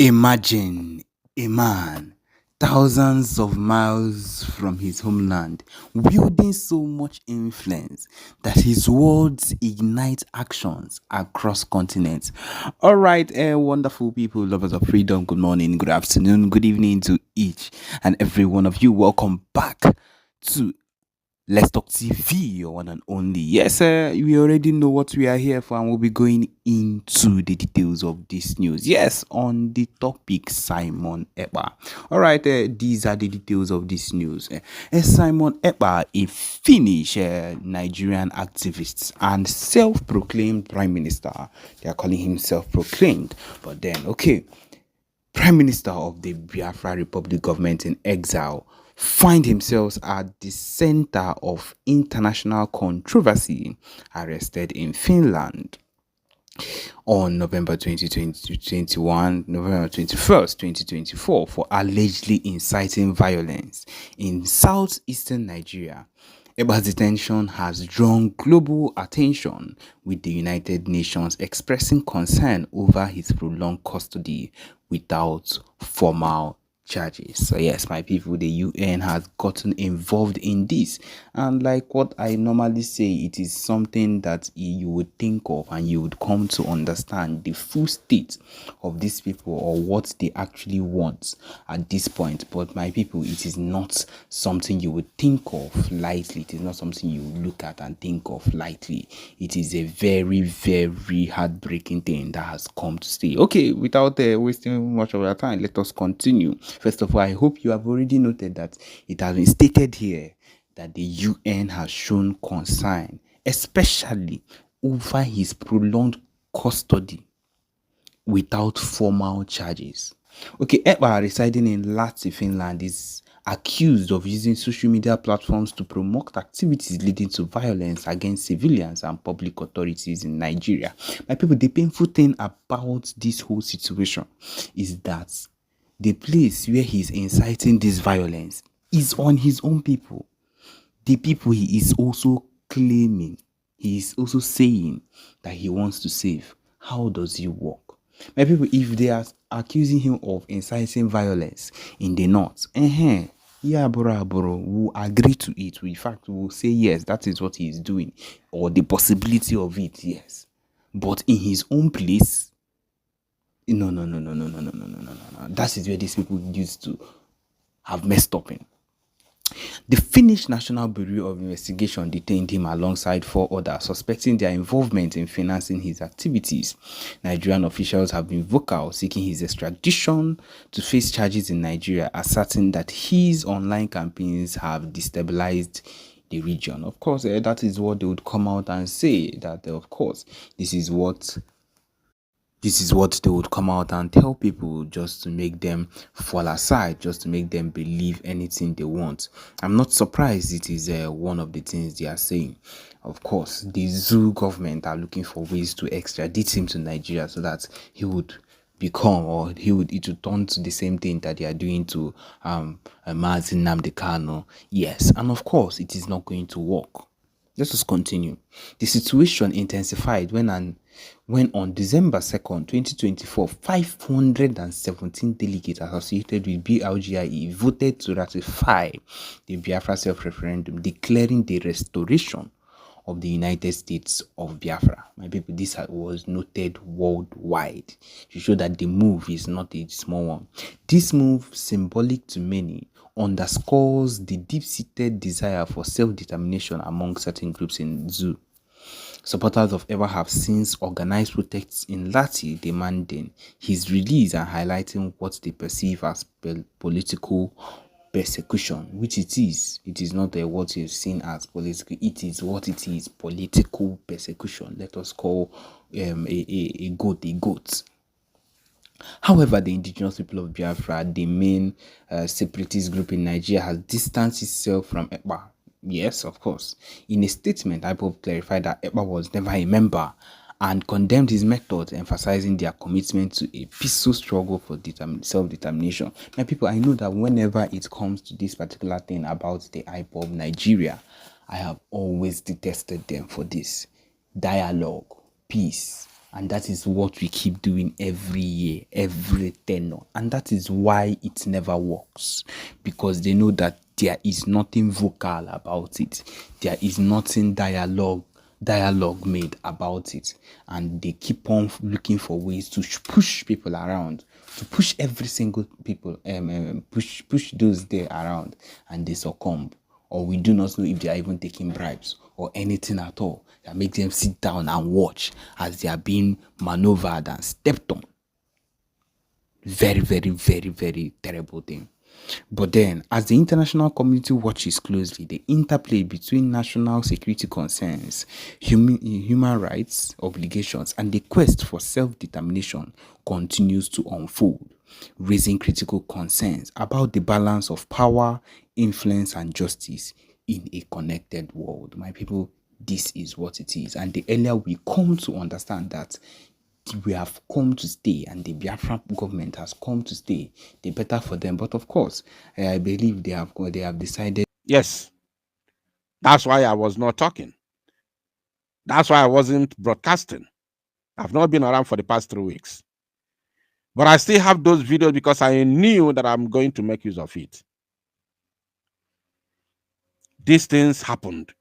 Imagine a man thousands of miles from his homeland wielding so much influence that his words ignite actions across continents. All right, wonderful people, lovers of freedom, good morning, good afternoon, good evening to each and every one of you. Welcome back to Let's Talk TV, your one and only. Yes, we already know what we are here for, and we'll be going into the details of this news. Yes, on the topic Simon Ekpa. All right, these are the details of this news. Simon Ekpa, a Finnish Nigerian activist and self-proclaimed prime minister. They are calling him self-proclaimed, but then okay. Prime Minister of the Biafra Republic government in exile, find himself at the center of international controversy, arrested in Finland on November 21st, 2024, for allegedly inciting violence in southeastern Nigeria. Ekpa's detention has drawn global attention, with the United Nations expressing concern over his prolonged custody without formal charges. So yes, my people, the UN has gotten involved in this, and like what I normally say, it is something that you would think of and you would come to understand the full state of these people or what they actually want at this point. But my people, it is not something you would think of lightly. It is not something you look at and think of lightly. It is a very, very heartbreaking thing that has come to stay. Okay, without wasting much of our time, let us continue. First of all, I hope you have already noted that it has been stated here that the UN has shown concern, especially over his prolonged custody without formal charges. Okay, Ekpa, residing in Lahti, Finland, is accused of using social media platforms to promote activities leading to violence against civilians and public authorities in Nigeria. My people, the painful thing about this whole situation is that the place where he's inciting this violence is on his own people. The people he is also claiming, he is also saying that he wants to save. How does it work? My people, if they are accusing him of inciting violence in the north, yeah, bro, we'll agree to it. In fact, we'll say yes, that is what he is doing, or the possibility of it, yes. But in his own place, no. That is where these people used to have messed up in. The Finnish National Bureau of Investigation detained him alongside 4 others, suspecting their involvement in financing his activities. Nigerian officials have been vocal, seeking his extradition to face charges in Nigeria, asserting that his online campaigns have destabilized the region. Of course, that is what they would come out and say, that of course, this is what they would come out and tell people, just to make them fall aside, just to make them believe anything they want. I'm not surprised it is one of the things they are saying. Of course, the zoo government are looking for ways to extradite him to Nigeria so that he would become, or it would turn to the same thing that they are doing to Mazi Nnamdi Kanu. Yes, and of course, it is not going to work. Let us continue. The situation intensified when on December 2nd, 2024, 517 delegates associated with BLGIE voted to ratify the Biafra self-referendum, declaring the restoration of the United States of Biafra. My people, this was noted worldwide to show that the move is not a small one. This move, symbolic to many, underscores the deep-seated desire for self-determination among certain groups in Zoo. Supporters of Ekpa have since organized protests in Lahti demanding his release and highlighting what they perceive as political persecution, which it is. It is not what you've seen as political. It is what it is, political persecution. Let us call a goat. However, the indigenous people of Biafra, the main separatist group in Nigeria, has distanced itself from Ekpa. Yes, of course. In a statement, IPOB clarified that Ekpa was never a member and condemned his methods, emphasizing their commitment to a peaceful struggle for self-determination. My people, I know that whenever it comes to this particular thing about the IPOB Nigeria, I have always detested them for this. Dialogue, peace, And that is what we keep doing every year, every tenure. And that is why it never works. Because they know that there is nothing vocal about it. There is nothing dialogue made about it. And they keep on looking for ways to push people around, to push every single people, push those there around, and they succumb. Or we do not know if they are even taking bribes or anything at all that makes them sit down and watch as they are being maneuvered and stepped on. Very, very, very, very terrible thing. But then, as the international community watches closely, the interplay between national security concerns, human rights obligations, and the quest for self-determination continues to unfold, raising critical concerns about the balance of power, influence, and justice in a connected world. My people, this is what it is. And the earlier we come to understand that we have come to stay and the Biafra government has come to stay, the better for them. But of course, I believe they have decided. Yes, that's why I was not talking. That's why I wasn't broadcasting. I've not been around for the past 3 weeks. But I still have those videos because I knew that I'm going to make use of it. These things happened.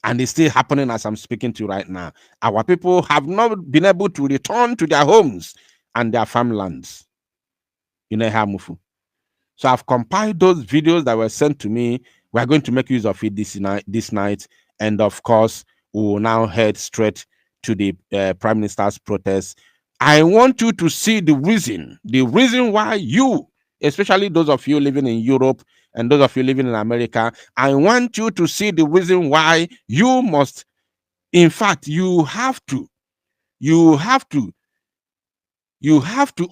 And it's still happening as I'm speaking to you right now. Our people have not been able to return to their homes and their farmlands. Hamufu. So I've compiled those videos that were sent to me. We are going to make use of it this night. And of course, we will now head straight to the Prime Minister's protest. I want you to see the reason why you, especially those of you living in Europe and those of you living in America, I want you to see the reason why you must, in fact, you have to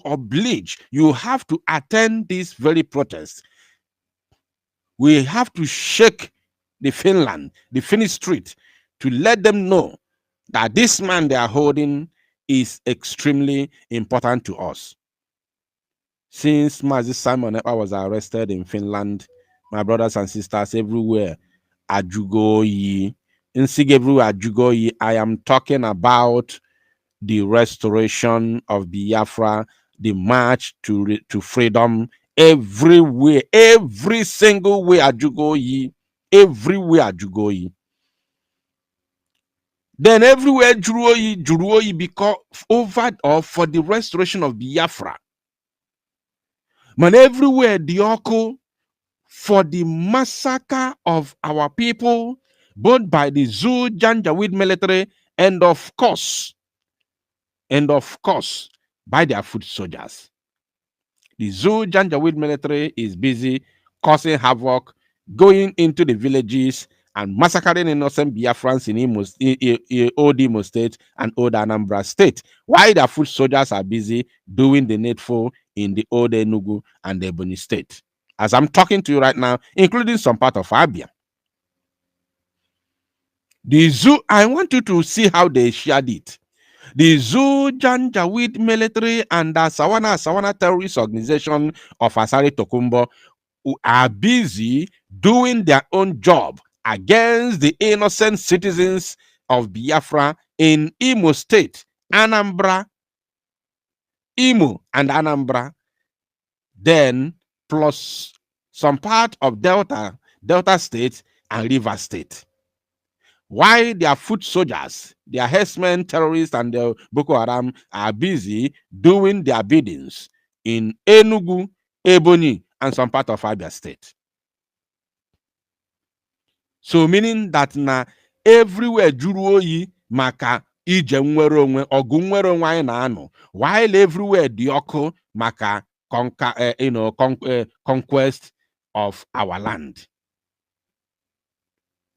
oblige, you have to attend this very protest. We have to shake the Finnish street, to let them know that this man they are holding is extremely important to us. Since Mazi Simon Ekpa was arrested in Finland, my brothers and sisters everywhere, Ajugoyi, everywhere Ajugoyi, I am talking about the restoration of Biafra, the march to freedom, everywhere, every single way Ajugoyi, everywhere Ajugoyi. Then everywhere Juruoyi because over or for the restoration of Biafra. Man, everywhere Dioko for the massacre of our people, both by the Zoo Janjaweed military and of course, by their foot soldiers. The Zoo Janjaweed military is busy causing havoc, going into the villages and massacring innocent Biafrans in Old Imo State and Old Anambra State, while their foot soldiers are busy doing the needful in the Old Enugu and the Ebonyi State. As I'm talking to you right now, including some part of Abia. The Zoo, I want you to see how they shared it. The Zoo Janjaweed military and the Sawana terrorist organization of Asari Tokumbo who are busy doing their own job against the innocent citizens of Biafra in Imo State, Anambra, Imo and Anambra, then plus some part of Delta State and River State. Why their foot soldiers, their herdsmen, terrorists, and the Boko Haram are busy doing their biddings in Enugu, Ebonyi, and some part of Abia State. So meaning that na everywhere juru oyi maka ije nwere onwe, ọgụ nwere onwe anyị na-anọ, while everywhere dị ọkụ maka conquest of our land.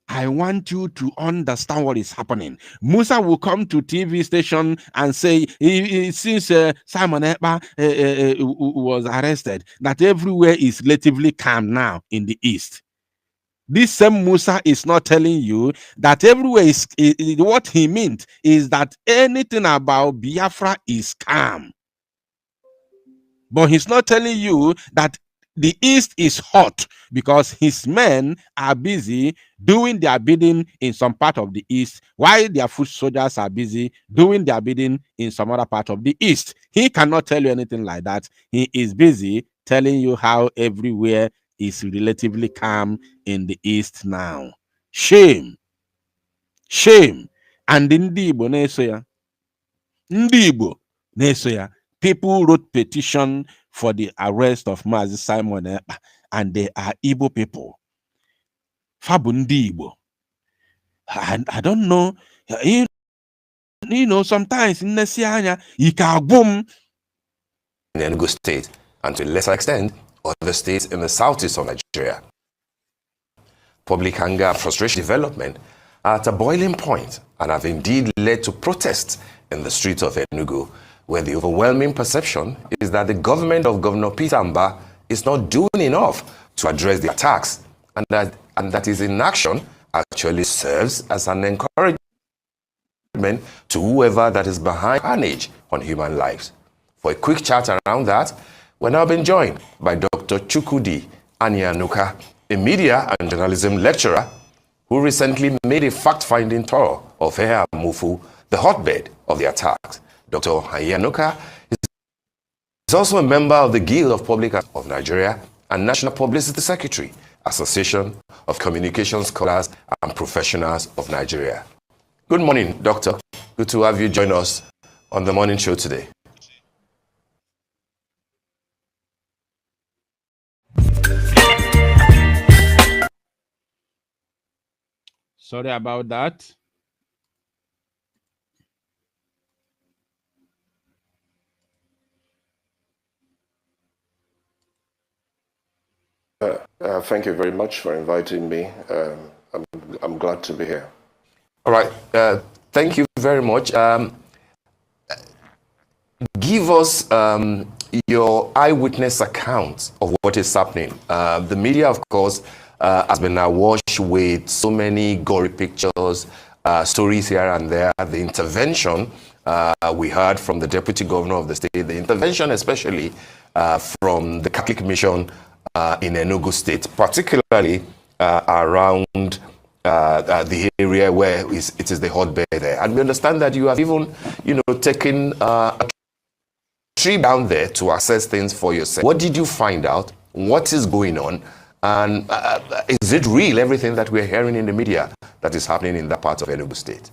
I want you to understand what is happening. Musa will come to TV station and say, since Simon Ekpa was arrested, that everywhere is relatively calm now in the East. This same Musa is not telling you that everywhere is what he meant is that anything about Biafra is calm. But he's not telling you that the East is hot because his men are busy doing their bidding in some part of the East, while their foot soldiers are busy doing their bidding in some other part of the East. He cannot tell you anything like that. He is busy telling you how everywhere is relatively calm in the East now. Shame. Shame. And ndị Igbo na-eso ya. Ndị Igbo na-eso ya. People wrote petition for the arrest of Mazi Simon Ekpa, and they are Igbo people. Fabu ndị Igbo. I don't know. You know, sometimes in Nesianya, you can boom. In Enugu State, and to a lesser extent, other states in the southeast of Nigeria. Public anger and frustration development are at a boiling point and have indeed led to protests in the streets of Enugu, where the overwhelming perception is that the government of Governor Peter Amba is not doing enough to address the attacks, and that his inaction actually serves as an encouragement to whoever that is behind carnage on human lives. For a quick chat around that, we're now being joined by Dr. Chukwudi Anyanuka, a media and journalism lecturer who recently made a fact-finding tour of Mufu, the hotbed of the attacks. Dr. Anyanuka is also a member of the Guild of Public Affairs of Nigeria and National Publicity Secretary, Association of Communication Scholars and Professionals of Nigeria. Good morning, Doctor. Good to have you join us on the morning show today. Sorry about that. Thank you very much for inviting me. I'm glad to be here. All right. Thank you very much. Give us your eyewitness account of what is happening. The media, of course, has been awash with so many gory pictures, stories here and there. The intervention we heard from the deputy governor of the state, the intervention especially from the Catholic mission in Enugu State, particularly around the area where it is the hotbed there. And we understand that you have even, taken a trip down there to assess things for yourself. What did you find out? What is going on? And is it real, everything that we're hearing in the media that is happening in that part of Enugu State?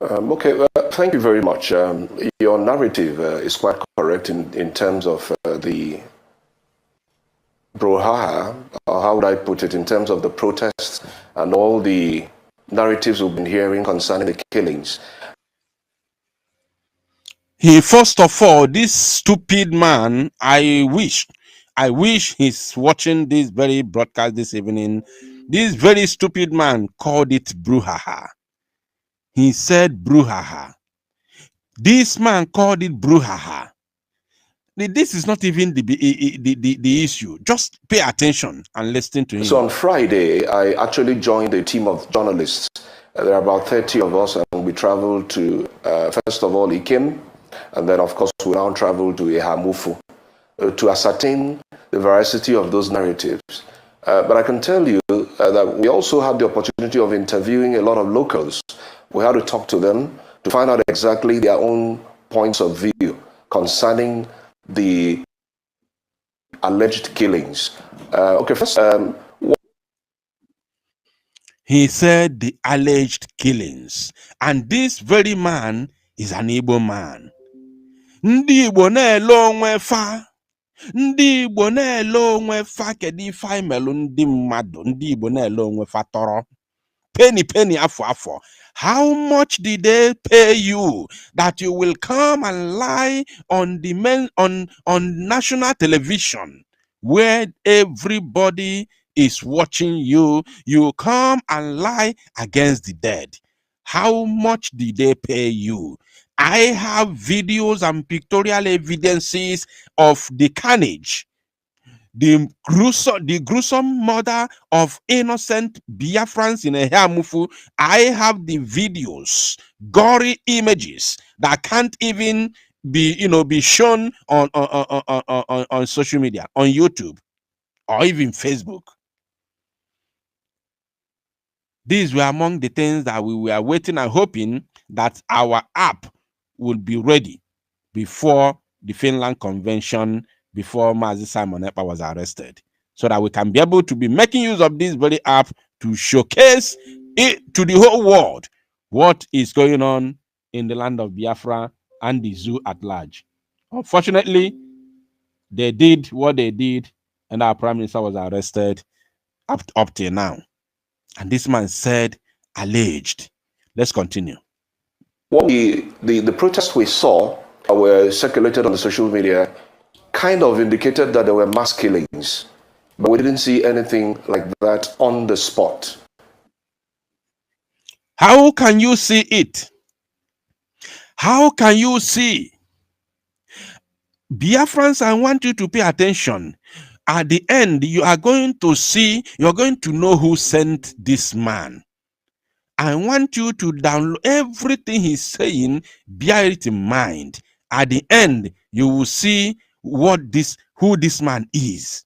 Thank you very much. Your narrative is quite correct in terms of the brouhaha, or how would I put it, in terms of the protests and all the narratives we've been hearing concerning the killings. First of all, this stupid man, I wish he's watching this very broadcast this evening. This very stupid man called it brouhaha. He said brouhaha. This man called it brouhaha. This is not even the issue. Just pay attention and listen to him. So on Friday, I actually joined a team of journalists. There are about 30 of us, and we traveled to, first of all, Ikem, and then, of course, we now traveled to Ehamufu to ascertain the veracity of those narratives. But I can tell you that we also had the opportunity of interviewing a lot of locals. We had to talk to them to find out exactly their own points of view concerning the alleged killings. First, he said the alleged killings, and this very man is an Igbo man. Ndị Igbo na-ele onwe fa. Ndị Igbo na-ele onwe fa kedu ife anyị melụ ndị mmadụ. Ndị Igbo na-ele onwe fa tọrọ. Penny afọ. How much did they pay you that you will come and lie on on national television where everybody is watching you? You come and lie against the dead. How much did they pay you? I have videos and pictorial evidences of the carnage, the gruesome murder of innocent Biafrans in Ehamufu. I have the videos, gory images that can't even be shown on social media, on YouTube, or even Facebook. These were among the things that we were waiting and hoping that our app would be ready before the Finland Convention, before Mazi Simon Ekpa was arrested, so that we can be able to be making use of this very app to showcase it to the whole world what is going on in the land of Biafra and the zoo at large. Unfortunately, they did what they did, and our prime minister was arrested up till now. And this man said, alleged. Let's continue. What the protests we saw were circulated on the social media kind of indicated that there were mass killings, but we didn't see anything like that on the spot. How can you see it? How can you see? Biafrans, I want you to pay attention. At the end, you are going to see, you're going to know who sent this man. I want you to download everything he's saying, bear it in mind. At the end, you will see who this man is.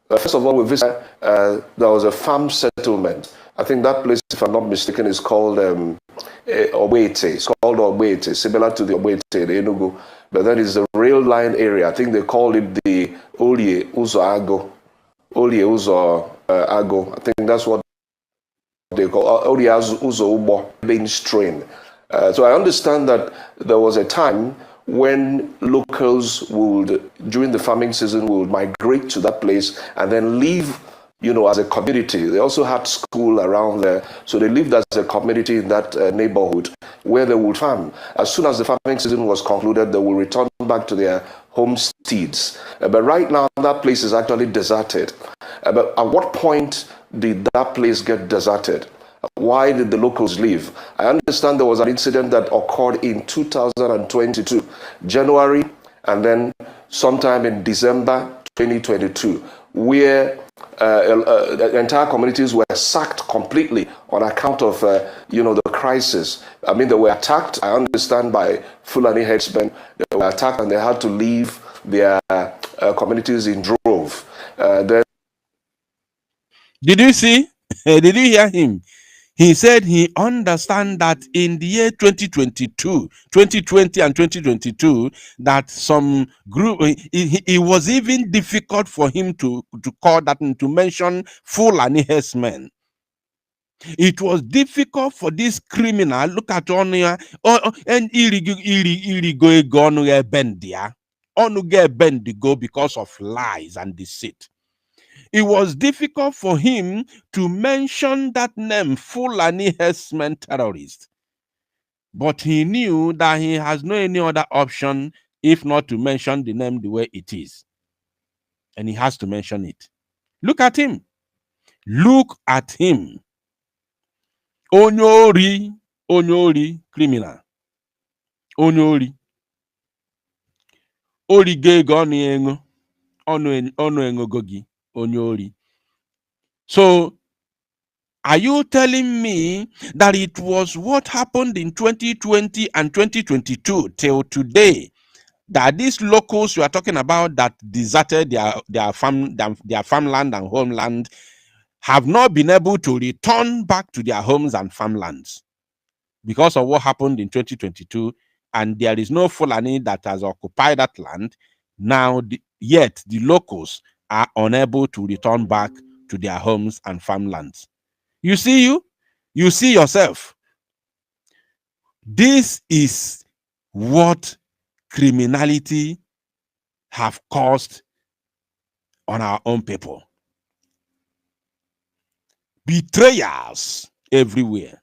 First of all, we visited, there was a farm settlement. I think that place, if I'm not mistaken, is called Obete. It's called Obete, similar to the Obete, the Enugu. But that is the rail line area. I think they call it the Olie Uzo Ago. Olie Uzo Ago. I think that's what they call Olie Uzo Ubo, being strain. So I understand that there was a time when locals would, during the farming season, would migrate to that place and then live, as a community. They also had school around there. So they lived as a community in that neighborhood where they would farm. As soon as the farming season was concluded, they would return back to their homesteads. But right now, that place is actually deserted. But at what point did that place get deserted? Why did the locals leave? I understand there was an incident that occurred in 2022, January, and then sometime in December 2022, where entire communities were sacked completely on account of, the crisis. I mean, they were attacked, I understand, by Fulani headsmen. They were attacked and they had to leave their communities in drove. Then Did you see? Did you hear him? He said he understands that in the year 2020 and 2022, that some group, it was even difficult for him to call that, to mention Fulani herdsmen. It was difficult for this criminal, look at on here, and iri go bendia, because of lies and deceit. It was difficult for him to mention that name, Fulani herdsmen terrorist. But he knew that he has no any other option if not to mention the name the way it is. And he has to mention it. Look at him. Look at him. Onyori, criminal. Onyori. Orige goni engo. Ono engo gogi. Onyori. So, are you telling me that it was what happened in 2020 and 2022 till today that these locals you are talking about that deserted their farmland and homeland have not been able to return back to their homes and farmlands because of what happened in 2022, and there is no Fulani that has occupied that land now, yet the locals are unable to return back to their homes and farmlands? You see yourself. This is what criminality have caused on our own people. Betrayals everywhere.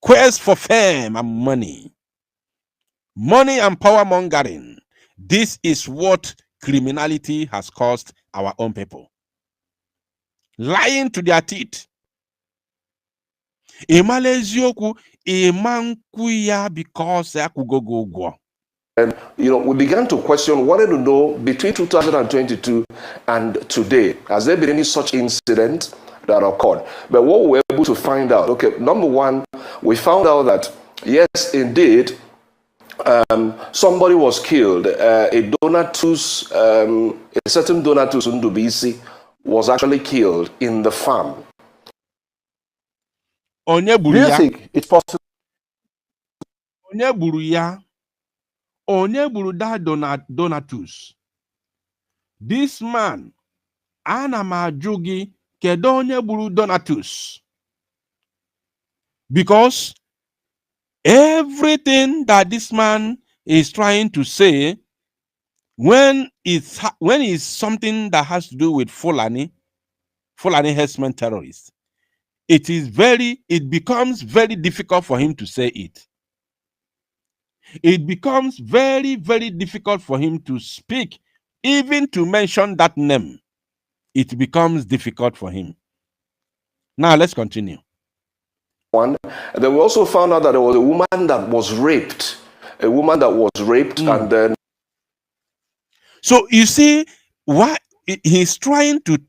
Quest for fame and money. Money and power mongering. This is what criminality has caused our own people. Lying to their teeth. Because and we began to question, wanted to know between 2022 and today, has there been any such incident that occurred? But what we were able to find out, okay, number one, we found out that Yes, indeed. Somebody was killed. A Donatus, a certain Donatus Ndubisi was actually killed in the farm. Onye Do gburu you ya? think it's possible? Onye gburu ya? Onye gburu that Donatus? This man, ana m ajụ gị, kedu onye gburu Donatus? Because everything that this man is trying to say, when it's something that has to do with Fulani herdsmen terrorists, it becomes very difficult for him to say it. It becomes very, very difficult for him to speak, even to mention that name. It becomes difficult for him. Now let's continue. One. And then we also found out that there was a woman that was raped. A woman that was raped, and then. So you see, why he's trying to.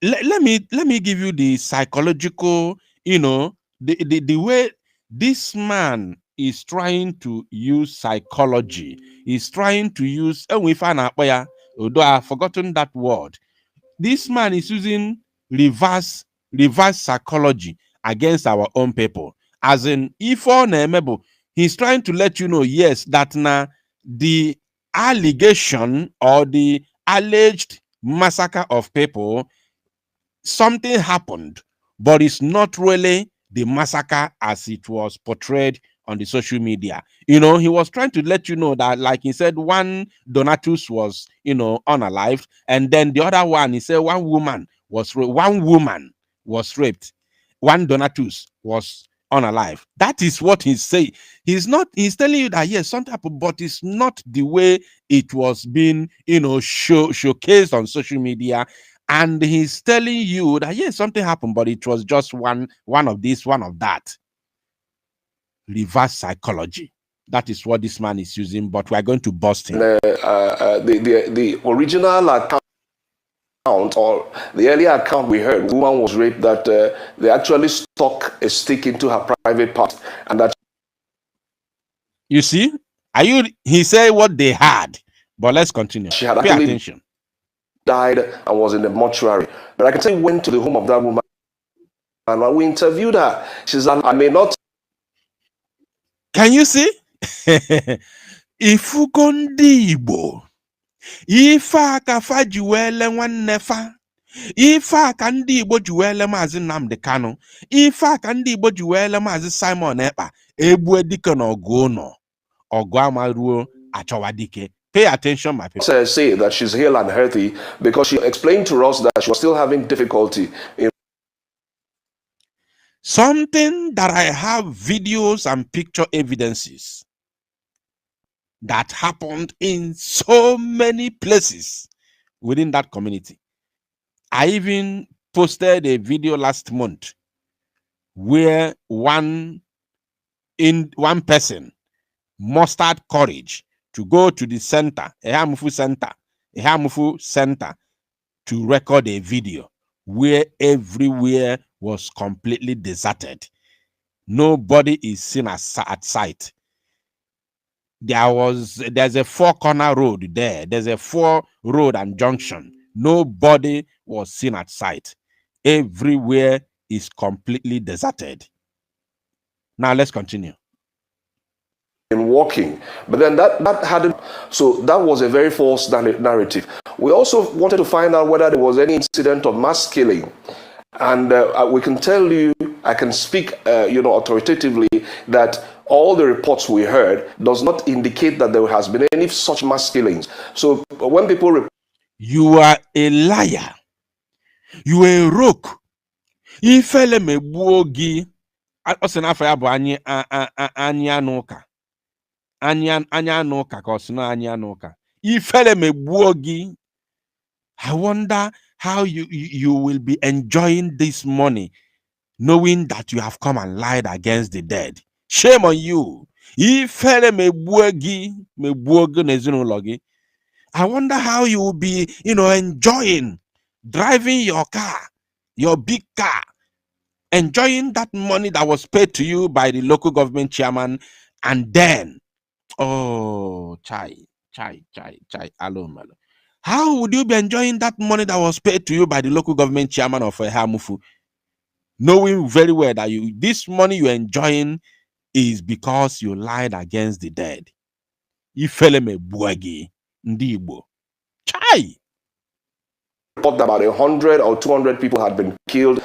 Let me give you the psychological, the way this man is trying to use psychology. He's trying to use, and we find out, although I've forgotten that word. This man is using reverse psychology against our own people. As in, if he's trying to let you know, yes, that now the allegation or the alleged massacre of people, something happened, but it's not really the massacre as it was portrayed on the social media. He was trying to let you know that, like he said, one Donatus was, unalived, and then the other one, he said one woman was raped. One Donatus was unalive. That is what he's saying. He's telling you that yes, something happened, but it's not the way it was being, showcased on social media. And he's telling you that yes, something happened, but it was just one of this, one of that. Reverse psychology. That is what this man is using, but we're going to bust him. The original account, or the earlier account we heard, the woman was raped, that they actually stuck a stick into her private part, and that. You see, he said what they had, but let's continue. She had Pay actually attention. Died and was in the mortuary. But I can say we went to the home of that woman, and when we interviewed her, she said, I may not. Can you see? Ifugo ndị Igbo, ife aka fa ji wele nwanne fa, ife aka ndị Igbo ji wele Maazị Nnamdi Kanu, ife aka ndị Igbo ji wele Maazị Simon Ekpa, egbue dike na ọgụ ụnọ, ọgụ amaruo achọwa dike. Pay attention, my people. Say that she's hale and healthy, because she explained to us that she was still having difficulty in. Something that I have videos and picture evidences that happened in so many places within that community. I even posted a video last month where one person mustered courage to go to the center, Ehamufu Center, to record a video where everywhere was completely deserted. Nobody is seen at sight. There's a 4-corner road there. There's a 4-road and junction. Nobody was seen at sight. Everywhere is completely deserted. Now let's continue. In walking, but then that hadn't. So that was a very false narrative. We also wanted to find out whether there was any incident of mass killing, and we can tell you, I can speak, authoritatively, that all the reports we heard does not indicate that there has been any such mass killings. So when people you are a liar, you are a rogue. Ifele megbuogi osinafa ya bụ anya n'ụka. Anya n'ụka ka osina anya n'ụka. Ifele megbuogi. I wonder how you will be enjoying this money, knowing that you have come and lied against the dead. Shame on you. Ifele megbuogi n'ezinụlọ gị. I wonder how you will be, enjoying driving your car, your big car, enjoying that money that was paid to you by the local government chairman, and then, oh, chai, alone. How would you be enjoying that money that was paid to you by the local government chairman of Hamufu, knowing very well that this money you're enjoying is because you lied against the dead? Ifeleme buagi ndibo. Chai. Report that about 100 or 200 people had been killed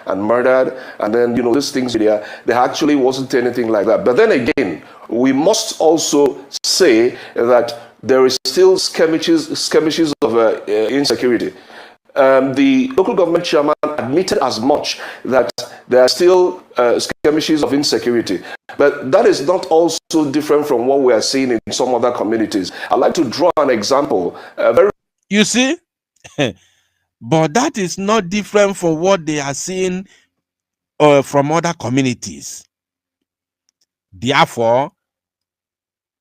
and murdered, and then these things there actually wasn't anything like that. But then again, we must also say that there is still skirmishes of insecurity. The local government chairman admitted as much, that there are still skirmishes of insecurity. But that is not also different from what we are seeing in some other communities. I'd like to draw an example. You see? But that is not different from what they are seeing from other communities. Therefore,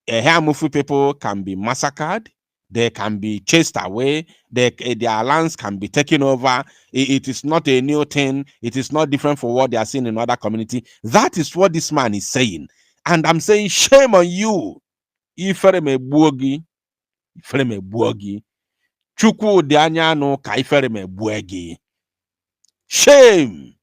Hamufu people can be massacred, they can be chased away, their lands can be taken over. It is not a new thing. It is not different from what they are seeing in other community. That is what this man is saying. And I'm saying, shame on you. Ifereme buogi. Chukwu di anya no ka ifereme buogi. Shame.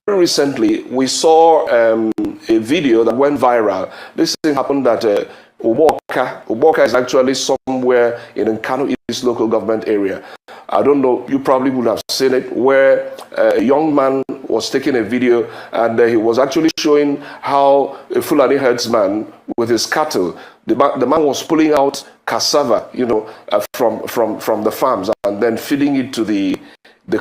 Recently, we saw a video that went viral. This thing happened at Uboka. Uboka is actually somewhere in Nkanu East local government area. I don't know, you probably would have seen it, where a young man was taking a video, and he was actually showing how a Fulani herdsman with his cattle, the man was pulling out cassava, from the farms and then feeding it to the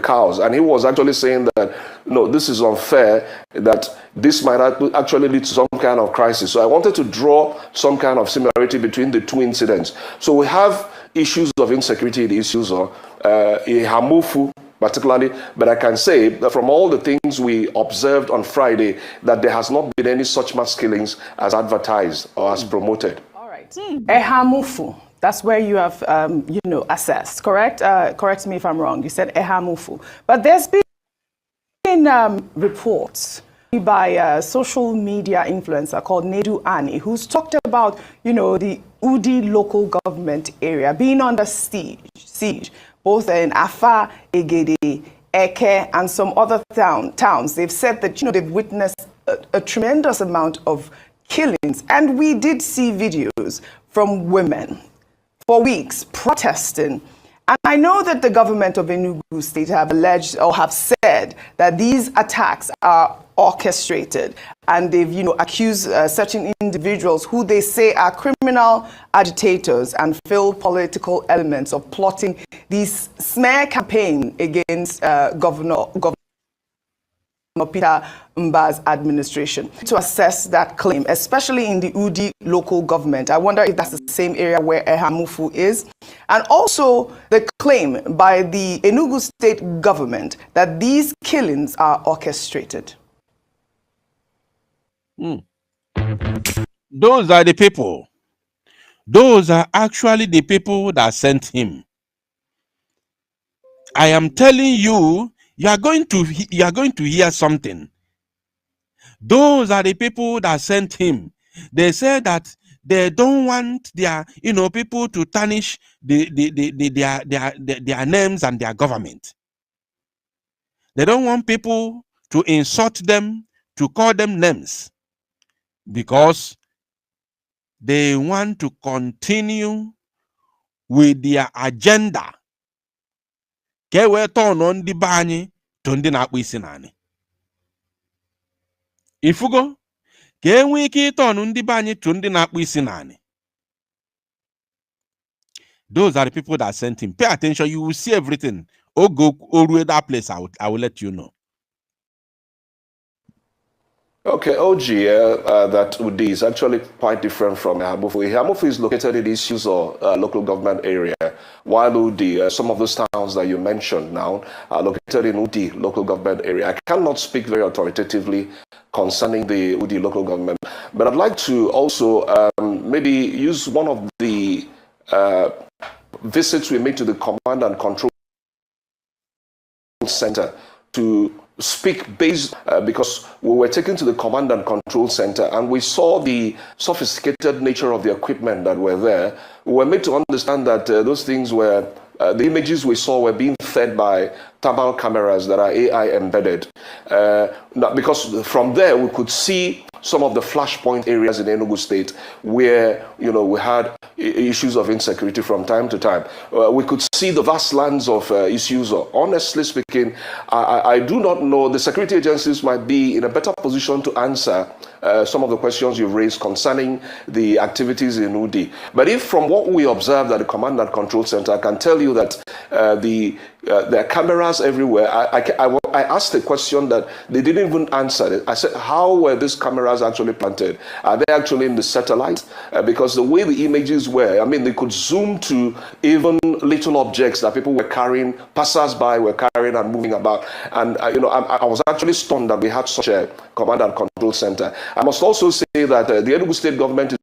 cows. And he was actually saying that, no, this is unfair, that this might actually lead to some kind of crisis. So I wanted to draw some kind of similarity between the two incidents. So we have issues of insecurity, the issues of Hamufu particularly, but I can say that from all the things we observed on Friday, that there has not been any such mass killings as advertised or as promoted. All right. Hamufu. That's where you have, assessed, correct? Correct me if I'm wrong. You said Hamufu. But there's been reports by a social media influencer called Nedu Ani, who's talked about, the Udi local government area being under siege, both in Afa, Egede, Eke, and some other towns. They've said that, they've witnessed a tremendous amount of killings. And we did see videos from women for weeks protesting. And I know that the government of Enugu State have alleged or have said that these attacks are orchestrated, and they've accused certain individuals who they say are criminal agitators and failed political elements of plotting this smear campaign against Governor Peter Mba's administration. To assess that claim, especially in the Udi local government, I wonder if that's the same area where Hamufu is. And also the claim by the Enugu State government that these killings are orchestrated. Those are the people. Those are actually the people that sent him. I am telling you, you are going to hear something. Those are the people that sent him. They said that they don't want their people to tarnish their names and their government. They don't want people to insult them, to call them names, because they want to continue with their agenda. Ke we turn on the bani to ndị na-akpụ isi n'anị. Ifugo ka enwe ike ịtọnụ ndị bani to ndị na-akpụ isi n'anị. Those are the people that sent him. Pay attention, you will see everything. Go to that place, I will let you know. Okay, OG, that Udi is actually quite different from Hamufu. Hamufu is located in issues or local government area, while Udi, some of those towns that you mentioned now, are located in Udi local government area. I cannot speak very authoritatively concerning the Udi local government, but I'd like to also maybe use one of the visits we made to the command and control Center to speak based because we were taken to the command and control center and we saw the sophisticated nature of the equipment that were there. We were made to understand that those things were the images we saw were being fed by thermal cameras that are AI embedded. Because from there we could see some of the flashpoint areas in Enugu State where, we had issues of insecurity from time to time. We could see the vast lands of issues. Honestly speaking, I do not know. The security agencies might be in a better position to answer some of the questions you've raised concerning the activities in Udi. But if from what we observed at the Command and Control Center, I can tell you that there are cameras everywhere. I asked a question that they didn't even answer it. I said, how were these cameras actually planted? Are they actually in the satellite? Because the way the images were, they could zoom to even little objects that people were carrying, passers-by were carrying and moving about. And, I was actually stunned that we had such a command and control center. I must also say that the Enugu State government